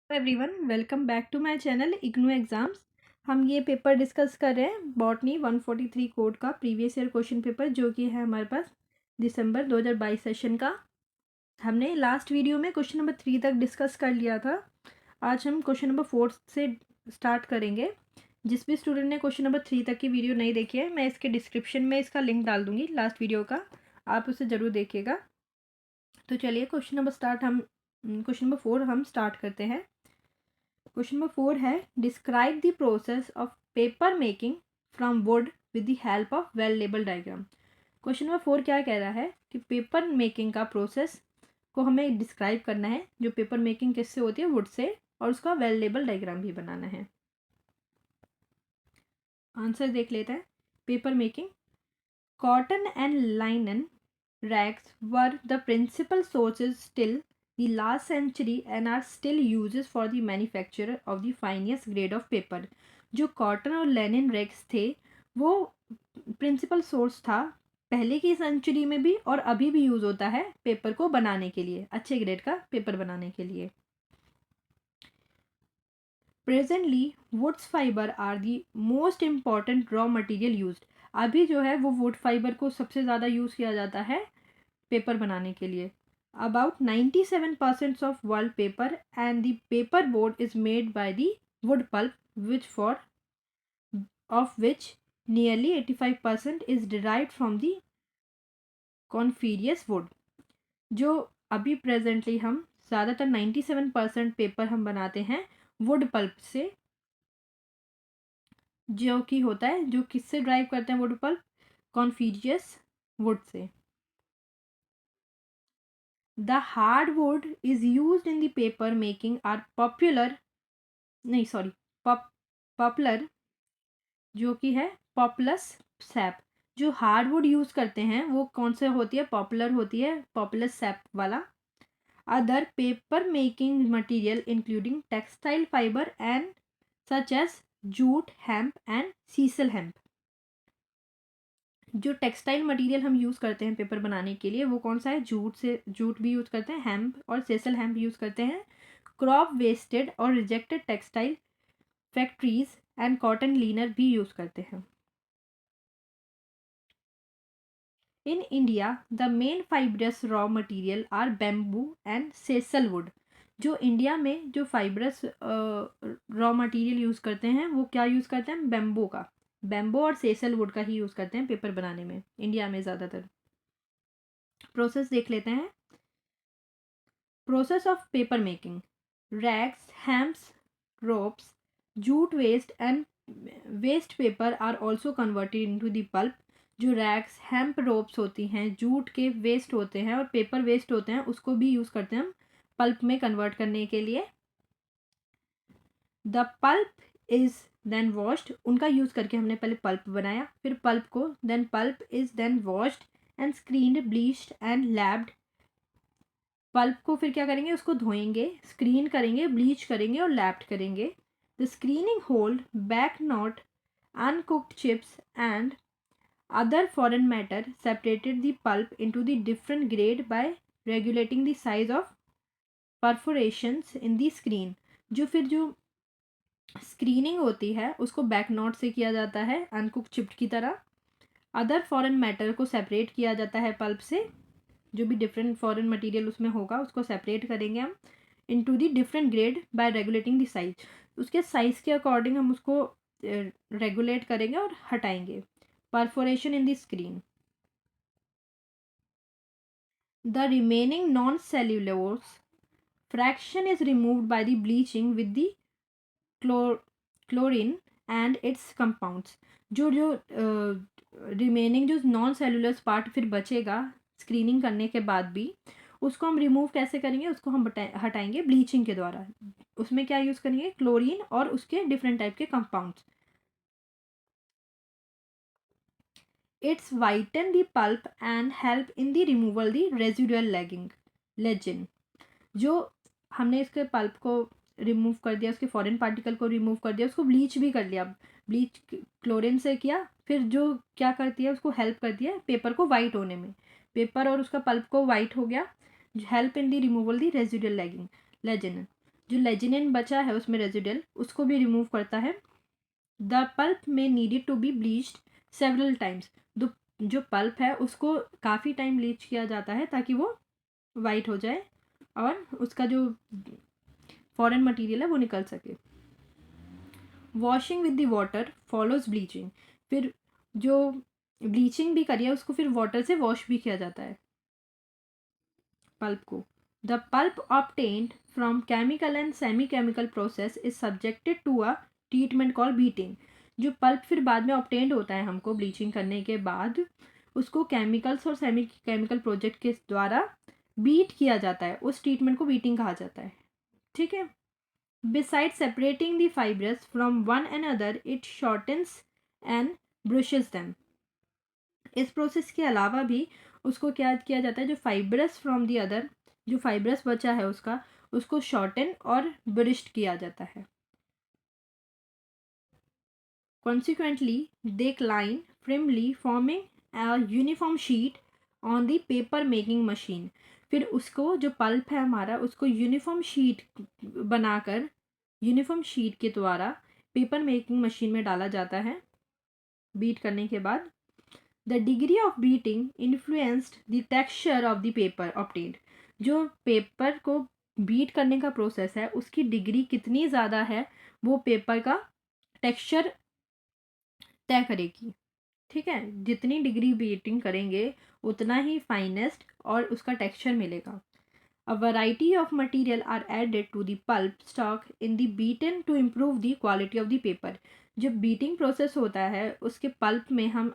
Everyone, welcome back to my channel IGNOU exams. हम ये paper discuss कर रहे हैं बॉटनी 143 कोड का प्रीवियस ईयर क्वेश्चन पेपर, जो कि है हमारे पास दिसंबर 2022 सेशन का। हमने लास्ट वीडियो में क्वेश्चन नंबर 3 तक डिस्कस कर लिया था। आज हम क्वेश्चन नंबर 4 से स्टार्ट करेंगे। जिस भी स्टूडेंट ने क्वेश्चन नंबर 3 तक की वीडियो नहीं देखी है, मैं इसके डिस्क्रिप्शन में इसका लिंक डाल दूंगी लास्ट वीडियो का, आप उसे ज़रूर देखिएगा। तो चलिए क्वेश्चन नंबर 4 हम स्टार्ट करते हैं। क्वेश्चन नंबर 4 है, describe the process of paper making from would with the help of well label diagram. Question number 4 क्या कह रहा है कि पेपर मेकिंग का प्रोसेस को हमें डिस्क्राइब करना है, जो पेपर मेकिंग किससे होती है, वुड से, और उसका वेल लेबल डायग्राम भी बनाना है। आंसर देख लेते हैं। Paper making, cotton and लाइनन rags were the principal sources till the last century and are still used for the manufacture of the finest grade of paper। जो cotton और Lenin rags थे वो principal source था पहले की century में भी, और अभी भी यूज़ होता है पेपर को बनाने के लिए, अच्छे ग्रेड का पेपर बनाने के लिए। Presently woods fiber are the most important raw material used. अभी जो है वो वुड फाइबर को सबसे ज़्यादा यूज़ किया जाता है पेपर बनाने के लिए। About 97% of world paper and the paper board is made by the wood pulp which for of which nearly 85% is derived from the coniferous wood. जो अभी प्रेजेंटली हम ज़्यादातर 97% पेपर हम बनाते हैं वुड पल्प से, जो कि होता है, जो किससे ड्राइव करते हैं वुड पल्प, कॉन्फीरियस वुड से। The hardwood is used in the paper making are popular, नहीं सॉरी, पॉपुलर, जो कि है पॉपुलस सैप। जो हार्डवुड यूज़ करते हैं वो कौन से होती है, पॉपुलर होती है, पॉपुलस सैप वाला। Other paper making material including textile fiber and such as jute, hemp and sisal hemp. जो टेक्सटाइल मटेरियल हम यूज़ करते हैं पेपर बनाने के लिए वो कौन सा है, जूट भी यूज़ करते हैं, हेम्प और सेसल हेम्प यूज़ करते हैं। क्रॉप वेस्टेड और rejected textile factories and cotton linter भी यूज़ करते हैं। In India the main fibrous raw material are bamboo and sisal wood. जो इंडिया में जो फाइब्रस रॉ मटेरियल यूज़ करते हैं वो क्या यूज़ करते हैं, बैम्बू का, बैम्बू और सेसल वुड का ही यूज़ करते हैं पेपर बनाने में इंडिया में ज़्यादातर। प्रोसेस देख लेते हैं। Process of paper making, rags, hemps, ropes, jute waste and waste paper are also converted into the pulp। जो रैग्स, हेम्प, रोप्स होती हैं, जूट के वेस्ट होते हैं और पेपर वेस्ट होते हैं, उसको भी यूज़ करते हैं हम पल्प में कन्वर्ट करने के लिए। The pulp is then washed, उनका यूज़ करके हमने पहले पल्प बनाया, फिर पल्प को then pulp is then washed and screened, bleached and lapped. पल्प को फिर क्या करेंगे, उसको धोएंगे, स्क्रीन करेंगे, ब्लीच करेंगे और लैप्ड करेंगे। The screening hold back knot, uncooked chips and other foreign matter separated the pulp into the different grade by regulating the size of perforations in the screen. जो स्क्रीनिंग होती है उसको back not से किया जाता है, uncooked chips की तरह। अदर फॉरेन मैटर को सेपरेट किया जाता है पल्प से, जो भी डिफरेंट फॉरेन मटेरियल उसमें होगा उसको सेपरेट करेंगे हम into the different grade by regulating the size. उसके साइज के अकॉर्डिंग हम उसको रेगुलेट करेंगे और हटाएंगे। Perforation in the screen, the remaining non cellulose fraction is removed by the bleaching with the chlorine and it's compounds. जो जो remaining जो नॉन सेलुलर पार्ट फिर बचेगा स्क्रीनिंग करने के बाद भी, उसको हम रिमूव कैसे करेंगे, उसको हम हटाएंगे ब्लीचिंग के द्वारा। उसमें क्या यूज़ करेंगे, क्लोरीन और उसके डिफरेंट टाइप के compounds. It's whiten the pulp and help in the removal the residual lignin. जो हमने इसके पल्प को रिमूव कर दिया, उसके फॉरेन पार्टिकल को रिमूव कर दिया, उसको ब्लीच भी कर लिया, ब्लीच क्लोरीन से किया, फिर जो क्या करती है उसको हेल्प करती है पेपर को वाइट होने में, पेपर और उसका पल्प को वाइट हो गया, help in the removal the residual lignin. जो लेजिनिन बचा है उसमें रेजिडुअल, उसको भी रिमूव करता है। The pulp may needed to be bleached several times. जो पल्प है उसको काफ़ी टाइम ब्लीच किया जाता है ताकि वो वाइट हो जाए और उसका जो फॉरेन मटेरियल है वो निकल सके। Washing with the water follows bleaching. फिर जो ब्लीचिंग भी करी है उसको फिर वाटर से वॉश भी किया जाता है पल्प को। The pulp obtained from chemical and semi chemical process is subjected to a treatment call beating. जो पल्प फिर बाद में ऑब्टेन्ड होता है हमको ब्लीचिंग करने के बाद, उसको केमिकल्स और सेमी केमिकल प्रोजेक्ट के द्वारा बीट किया जाता है। उस ट्रीटमेंट को बीटिंग कहा जाता है। ठीक है। Besides separating the fibers from one another, it shortens and brushes them. इस प्रोसेस के अलावा भी उसको क्या किया जाता है, जो फाइब्रस फ्रॉम दी अदर, जो फाइब्रस बचा है उसका, उसको शॉर्टन और ब्रिश्ड किया जाता है। Consequently, they line firmly forming a uniform sheet on the paper making machine. फिर उसको जो पल्प है हमारा उसको यूनिफॉर्म शीट बनाकर यूनिफॉर्म शीट के द्वारा पेपर मेकिंग मशीन में डाला जाता है बीट करने के बाद। The degree of beating influenced the texture of the paper obtained. जो पेपर को बीट करने का प्रोसेस है उसकी डिग्री कितनी ज़्यादा है वो पेपर का टेक्सचर तय करेगी। ठीक है, जितनी डिग्री बीटिंग करेंगे उतना ही फाइनेस्ट और उसका टेक्सचर मिलेगा। A variety of material are added to the pulp stock in the beaten to improve the quality of the paper. जब बीटिंग प्रोसेस होता है उसके पल्प में हम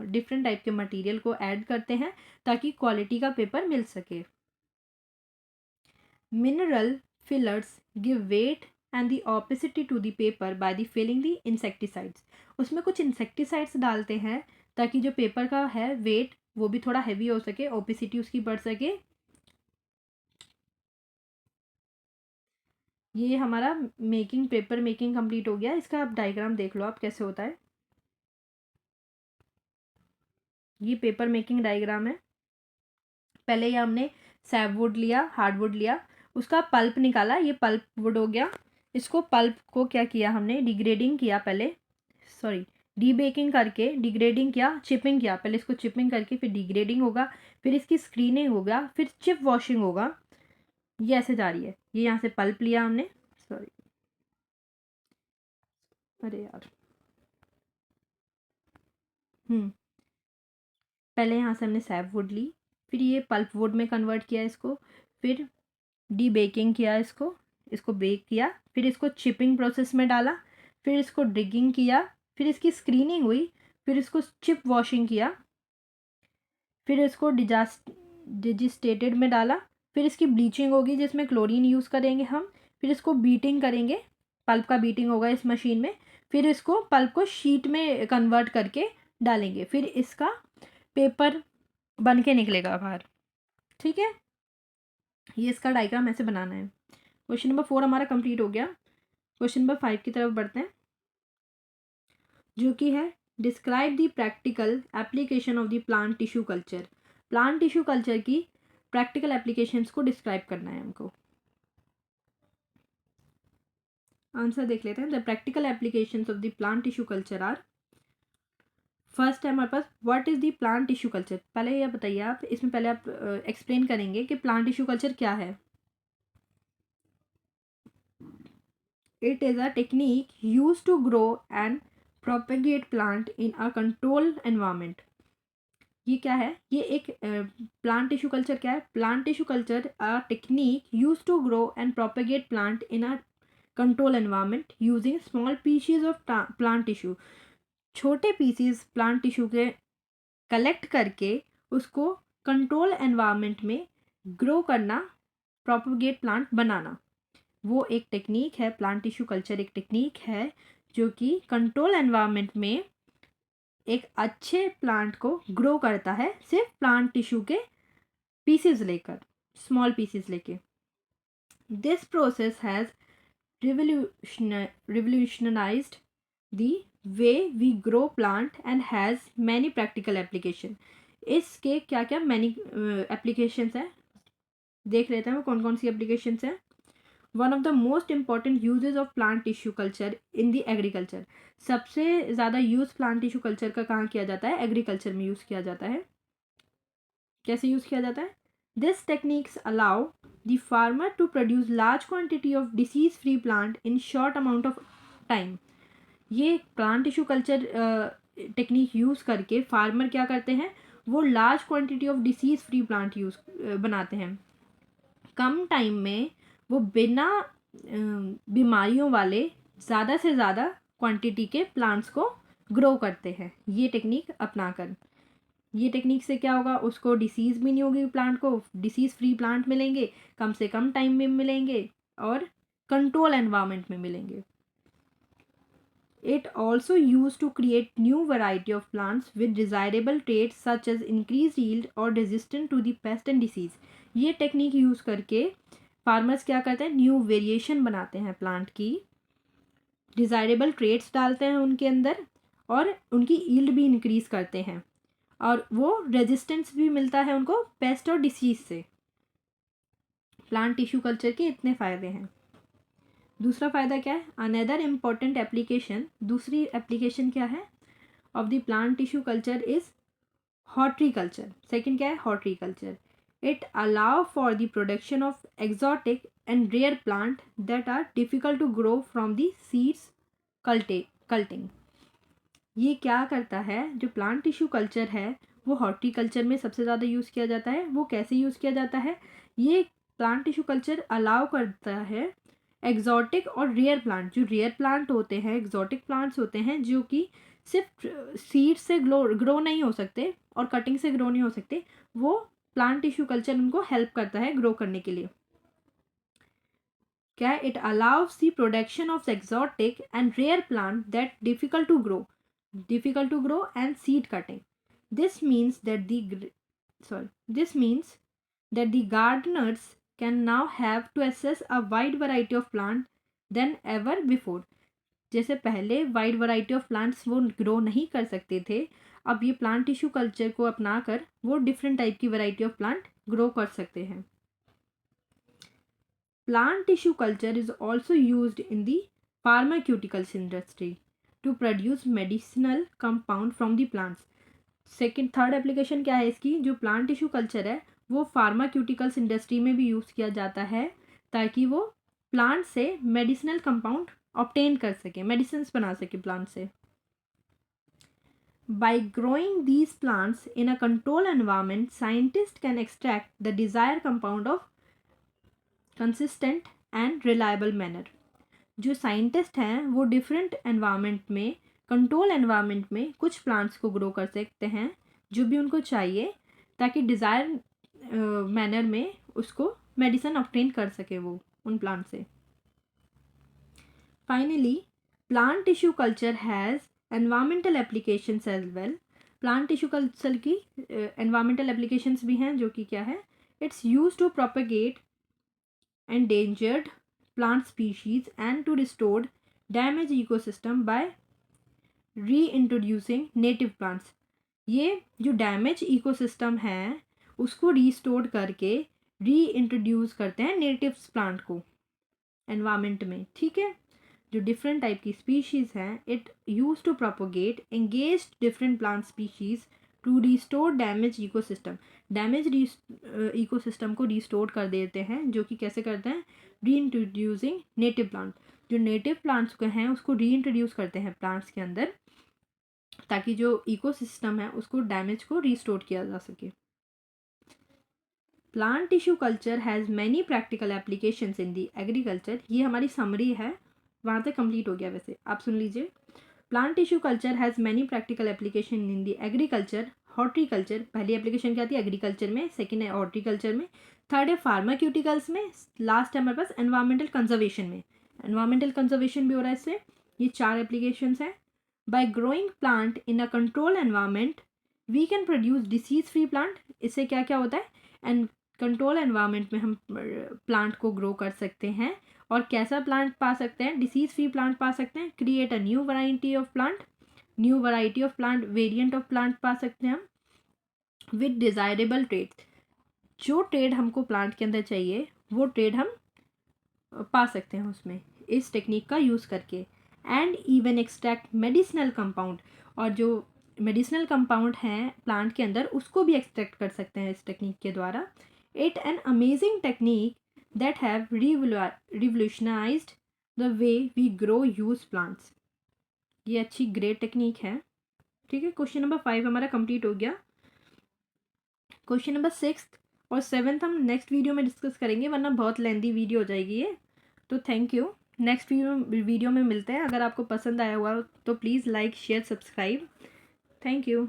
डिफरेंट टाइप के मटेरियल को ऐड करते हैं ताकि क्वालिटी का पेपर मिल सके। Mineral fillers give weight and the opacity to the paper by the filling the insecticides. उसमें कुछ इंसेक्टिसाइड्स डालते हैं ताकि जो पेपर का है वेट वो भी थोड़ा हैवी हो सके, ओपेसिटी उसकी बढ़ सके। ये हमारा मेकिंग पेपर मेकिंग कंप्लीट हो गया। इसका आप डायग्राम देख लो आप कैसे होता है। ये पेपर मेकिंग डायग्राम है। पहले ये हमने सैपवुड लिया, हार्डवुड लिया, उसका पल्प निकाला, ये पल्प वुड हो गया। इसको पल्प को क्या किया हमने, डिग्रेडिंग किया पहले, सॉरी डीबेकिंग करके डिग्रेडिंग किया, चिपिंग किया। पहले इसको चिपिंग करके फिर डिग्रेडिंग होगा, फिर इसकी स्क्रीनिंग होगा, फिर चिप वॉशिंग होगा। ये ऐसे जा रही है। ये यहाँ से पल्प लिया हमने, सॉरी अरे यार पहले यहाँ से हमने सैपवुड ली, फिर ये पल्प वुड में कन्वर्ट किया इसको, फिर डी बेकिंग किया इसको, इसको बेक किया, फिर इसको चिपिंग प्रोसेस में डाला, फिर इसको डिगिंग किया, फिर इसकी स्क्रीनिंग हुई, फिर इसको चिप वॉशिंग किया, फिर इसको डिजिस्टेटेड में डाला, फिर इसकी ब्लीचिंग होगी जिसमें क्लोरीन यूज़ करेंगे हम, फिर इसको बीटिंग करेंगे, पल्प का बीटिंग होगा इस मशीन में, फिर इसको पल्प को शीट में कन्वर्ट करके डालेंगे, फिर इसका पेपर बन के निकलेगा बाहर। ठीक है, ये इसका डायग्राम ऐसे बनाना है। क्वेश्चन नंबर 4 हमारा कंप्लीट हो गया। क्वेश्चन नंबर 5 की तरफ बढ़ते हैं, जो कि है describe the practical application of the plant tissue culture. Plant tissue culture की प्रैक्टिकल एप्लीकेशंस को डिस्क्राइब करना है हमको। आंसर देख लेते हैं। The practical applications of the plant tissue culture are, first है हमारे पास what is the plant tissue culture. पहले ये बताइए आप, इसमें पहले आप एक्सप्लेन करेंगे कि प्लांट टिश्यू कल्चर क्या है। It is a technique use to grow and propagate plant in a controlled environment. ये क्या है, ये एक प्लांट टिश्यू कल्चर क्या है, plant tissue culture a technique use to grow and propagate plant in a control environment using small pieces of plant tissue. छोटे pieces plant tissue के collect करके उसको कंट्रोल एनवायरनमेंट में ग्रो करना, propagate plant बनाना, वो एक टेक्निक है। प्लांट टिश्यू कल्चर एक टेक्निक है जो कि कंट्रोल एनवायरनमेंट में एक अच्छे प्लांट को ग्रो करता है, सिर्फ प्लांट टिश्यू के पीसेस लेकर, स्मॉल पीसेस लेके। This process has revolutionized the way we grow plant and has many practical application। इसके क्या क्या मैनी एप्लीकेशंस हैं देख लेते हैं, वो कौन कौन सी एप्लीकेशंस हैं। One of the most important uses of plant tissue culture in the agriculture. सबसे ज़्यादा यूज़ प्लांट टिश्यू कल्चर का कहाँ किया जाता है? एग्रीकल्चर में यूज़ किया जाता है। कैसे यूज़ किया जाता है? This techniques allow the farmer to produce large quantity of disease free plant in short amount of time. ये plant tissue culture technique use करके फार्मर क्या करते हैं? वो large quantity of disease free plant बनाते हैं। कम टाइम में वो बिना बीमारियों वाले ज़्यादा से ज़्यादा क्वांटिटी के प्लांट्स को ग्रो करते हैं ये टेक्निक अपनाकर। ये टेक्निक से क्या होगा? उसको डिसीज़ भी नहीं होगी, प्लांट को डिसीज़ फ्री प्लांट मिलेंगे, कम से कम टाइम में मिलेंगे और कंट्रोल एनवायरनमेंट में मिलेंगे। It also used to create new variety of plants with desirable traits such as increased yield or resistant to the pest and disease। ये टेक्निक यूज़ करके farmers क्या करते हैं? न्यू वेरिएशन बनाते हैं प्लांट की, डिज़ायरेबल ट्रेट्स डालते हैं उनके अंदर और उनकी यील्ड भी इंक्रीज़ करते हैं और वो रेजिस्टेंस भी मिलता है उनको पेस्ट और डिसीज से। प्लांट टिश्यू कल्चर के इतने फ़ायदे हैं। दूसरा फ़ायदा क्या है? अनदर इम्पॉर्टेंट एप्लीकेशन, दूसरी एप्लीकेशन क्या है of the plant tissue culture is horticulture. Second क्या है? Horticulture. It allow for the production of exotic and rare plant that are difficult to grow from the seeds cutting. ये क्या करता है? जो प्लांट टिश्यू कल्चर है वो horticulture में सबसे ज़्यादा यूज़ किया जाता है। वो कैसे यूज़ किया जाता है? ये प्लांट टिश्यू कल्चर अलाउ करता है एक्सोटिक और रेयर प्लांट, जो रेयर प्लांट होते हैं, एक्सोटिक प्लांट्स होते हैं जो कि सिर्फ सीड से ग्रो नहीं हो सकते और कटिंग से ग्रो नहीं हो सकते, वो प्लांट टिश्यू कल्चर उनको हेल्प करता है ग्रो करने के लिए। क्या? It allows the production of exotic and rare plant that difficult to grow and seed cutting. This means that the gardeners can now have to access a wide variety of plant than ever before। जैसे पहले wide variety of plants वो grow नहीं कर सकते थे, अब ये plant tissue culture को अपनाकर वो डिफरेंट टाइप की वैरायटी ऑफ प्लांट ग्रो कर सकते हैं। Plant tissue culture is also used in the pharmaceuticals industry to produce medicinal compound from the plants. Third application क्या है इसकी? जो प्लांट टिश्यू कल्चर है वो फार्मास्यूटिकल्स इंडस्ट्री में भी यूज़ किया जाता है ताकि वो प्लांट से मेडिसिनल कंपाउंड ऑब्टेन कर सके, मेडिसिन बना सके प्लांट से। Bye growing these plants in a control environment, scientist can extract the desire compound of consistent and reliable manner. जो साइंटिस्ट हैं वो डिफरेंट एनवायरनमेंट में, कंट्रोल एनवायरनमेंट में कुछ प्लांट्स को ग्रो कर सकते हैं जो भी उनको चाहिए ताकि डिज़ायर मैनर में उसको मेडिसिन ऑब्टेन कर सके वो उन प्लांट से। Finally plant tissue culture has environmental applications as well. Plant tissue culture की एनवायरमेंटल एप्लीकेशंस भी हैं जो कि क्या है? It's use to propagate endangered plant species and to restore damaged ecosystem by reintroducing native plants। ये जो डैमेज इकोसिस्टम है उसको रिस्टोर करके रीइंट्रोड्यूस करते हैं नेटिव्स प्लांट को एनवायरनमेंट में। ठीक है, जो डिफरेंट टाइप की स्पीशीज़ हैं, it use to propagate engage different plant species to restore damage ecosystem. Damage ecosystem को रिस्टोर कर देते हैं, जो कि कैसे करते हैं? Reintroducing native plant. जो नेटिव प्लांट्स को हैं उसको रीइंट्रोड्यूस करते हैं प्लांट्स के अंदर ताकि जो इकोसिस्टम है उसको डैमेज को रिस्टोर किया जा सके। Plant tissue culture has many practical applications in the agriculture. ये हमारी समरी है, वहाँ तक कंप्लीट हो गया। वैसे आप सुन लीजिए। Plant tissue culture has many practical application in the agriculture. Horticulture, पहली एप्लीकेशन क्या थी? एग्रीकल्चर में, सेकेंड है हॉर्टिकल्चर में, थर्ड है फार्मास्यूटिकल्स में, लास्ट है हमारे पास एनवायरमेंटल कंजर्वेशन में। एनवायरमेंटल कंजर्वेशन भी हो रहा है इससे। ये 4 एप्लीकेशंस हैं। By growing plant in a control environment we can produce disease free plant. इससे क्या क्या होता है? एंड कंट्रोल एनवायरनमेंट में हम प्लांट को ग्रो कर सकते हैं और कैसा प्लांट पा सकते हैं? डिसीज फ्री प्लांट पा सकते हैं। Create a new variety of plant, variant of plant पा सकते हैं हम विद डिज़ायरेबल ट्रेड। जो ट्रेड हमको प्लांट के अंदर चाहिए वो ट्रेड हम पा सकते हैं उसमें इस टेक्निक का यूज़ करके। And even extract medicinal compound, और जो मेडिसिनल कंपाउंड हैं प्लांट के अंदर उसको भी एक्सट्रैक्ट कर सकते हैं इस टेक्निक के द्वारा। It an amazing technique that have revolutionized the way we grow use plants. ये अच्छी ग्रेट टेक्निक है। ठीक है, क्वेश्चन नंबर 5 हमारा कंप्लीट हो गया। क्वेश्चन नंबर 6 और 7 हम नेक्स्ट वीडियो में डिस्कस करेंगे, वरना बहुत लेंदी वीडियो हो जाएगी ये। तो थैंक यू, नेक्स्ट वीडियो में मिलते हैं। अगर आपको पसंद आया हुआ तो please like share subscribe. Thank you.